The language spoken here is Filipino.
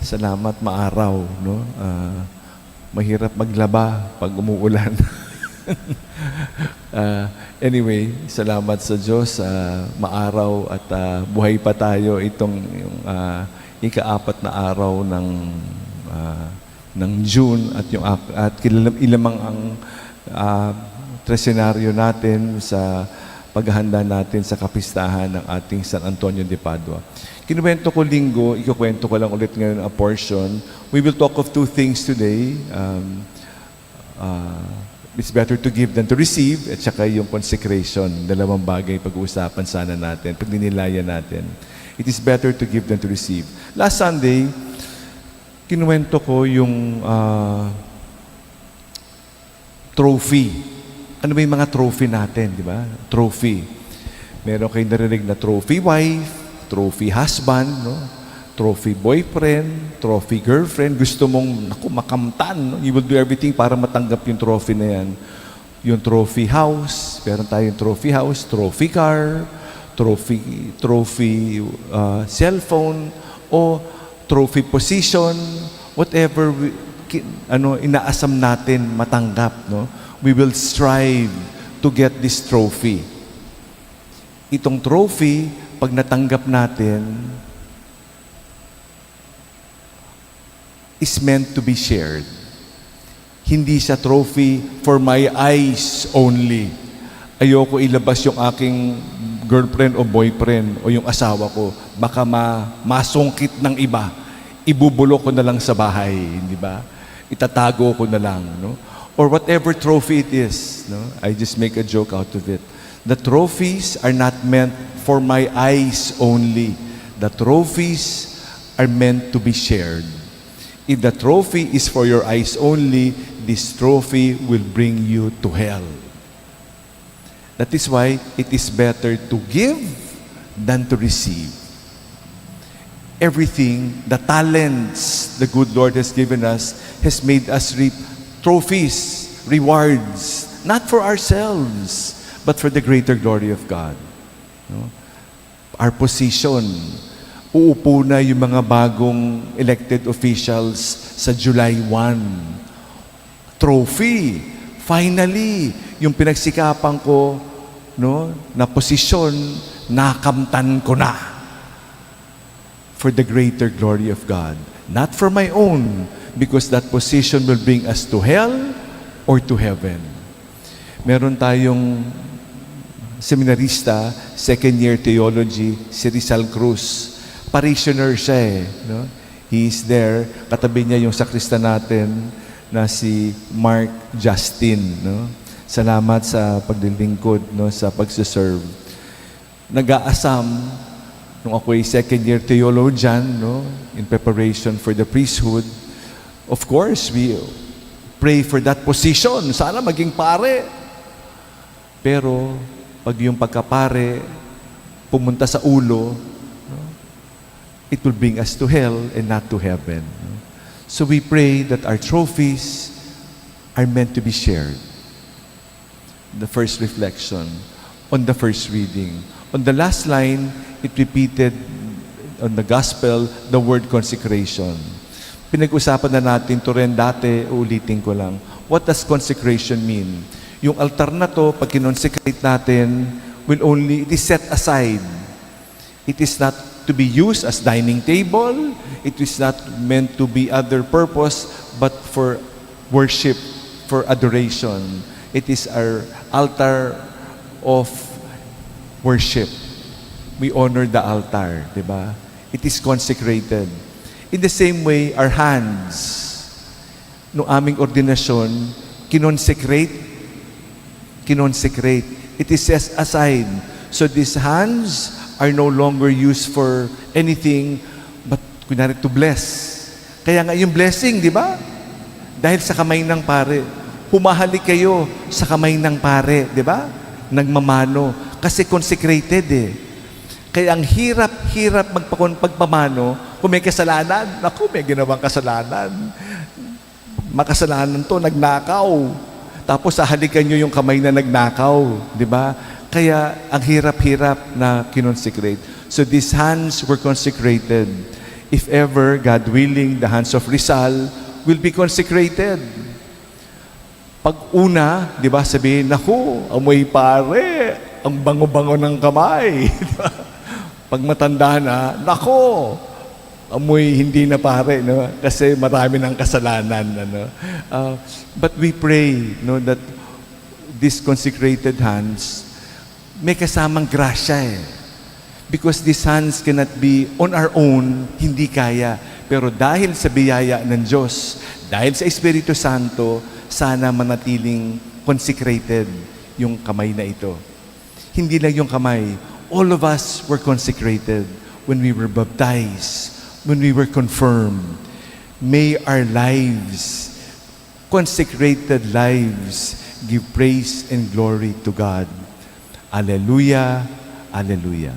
Salamat, maaraw, no? Mahirap maglaba pag umuulan. Anyway, salamat sa Diyos, maaraw at buhay pa tayo itong yung ika-4 na araw ng June at ilamang ang tresenaryo natin sa paghahanda natin sa kapistahan ng ating San Antonio de Padua. Kinuwento ko linggo, ikukwento ko lang ulit ngayon a portion. We will talk of 2 things today. It's better to give than to receive, at saka yung consecration. 2 bagay pag-uusapan sana natin, pagdinilayan natin. It is better to give than to receive. Last Sunday, kinuwento ko yung trophy. Ano ba yung mga trophy natin, di ba? Trophy. Meron kayong narinig na trophy wife, trophy husband, no? Trophy boyfriend, trophy girlfriend. Gusto mong, makamtan, no? You will do everything para matanggap yung trophy na yan. Yung trophy house, meron tayong trophy house, trophy car, trophy cellphone, o trophy position, whatever inaasam natin matanggap, no? We will strive to get this trophy. Itong trophy, pag natanggap natin, is meant to be shared. Hindi siya trophy for my eyes only. Ayoko ilabas yung aking girlfriend o boyfriend o yung asawa ko. Baka masungkit ng iba. Ibubulok ko na lang sa bahay, di ba? Itatago ko na lang, no? Or whatever trophy it is, no? I just make a joke out of it. The trophies are not meant for my eyes only. The trophies are meant to be shared. If the trophy is for your eyes only, this trophy will bring you to hell. That is why it is better to give than to receive. Everything, the talents the good Lord has given us, has made us reap trophies, rewards, not for ourselves, but for the greater glory of God. No? Our position, uupo na yung mga bagong elected officials sa July 1. Trophy, finally, yung pinagsikapan ko, no, na posisyon, nakamtan ko na. For the greater glory of God. Not for my own, because that position will bring us to hell or to heaven. Meron tayong seminarista, 2nd year theology, si Rizal Cruz. Parishioner siya no? He is there. Katabi niya yung sakrista natin na si Mark Justin. No? Salamat sa paglilingkod, no? Sa pagsiserve. Nag-aasam nung ako'y 2nd year theologian, no? In preparation for the priesthood. Of course, we pray for that position. Sana maging pare. Pero, pag yung pagkapare, pumunta sa ulo, no, it will bring us to hell and not to heaven. No? So we pray that our trophies are meant to be shared. The first reflection on the first reading. On the last line, it repeated on the gospel, the word consecration. Pinag-usapan na natin to rin dati, uulitin ko lang. What does consecration mean? Yung altar na to, pag kinonsecrate natin, it is set aside. It is not to be used as dining table. It is not meant to be other purpose, but for worship, for adoration. It is our altar of worship. We honor the altar, di ba? It is consecrated. In the same way, our hands, no aming ordinasyon, kinonsecrate. It is set aside. So these hands are no longer used for anything but kunwari to bless. Kaya nga yung blessing, di ba? Dahil sa kamay ng pare, humahalik kayo sa kamay ng pare, di ba? Nagmamano. Kasi consecrated Kaya ang hirap pagpamano, kung may kasalanan, naku, may ginawang kasalanan. Makasalanan to, nagnakaw. Tapos hahalikan nyo yung kamay na nagnakaw, di ba? Kaya ang hirap-hirap na kinonsecrate. So these hands were consecrated. if ever, God willing, the hands of Rizal will be consecrated. Pag una, di ba, sabihin, naku, amoy pare, ang bango-bango ng kamay. Pag matanda na, nako, amoy hindi na pare, no? Kasi marami ng kasalanan. Ano? But we pray, no, that these consecrated hands may kasamang grasya eh. Because these hands cannot be on our own, hindi kaya. Pero dahil sa biyaya ng Diyos, dahil sa Espiritu Santo, sana manatiling consecrated yung kamay na ito. Hindi lang yung kamay. All of us were consecrated when we were baptized, when we were confirmed. May our lives, consecrated lives, give praise and glory to God. Alleluia, alleluia.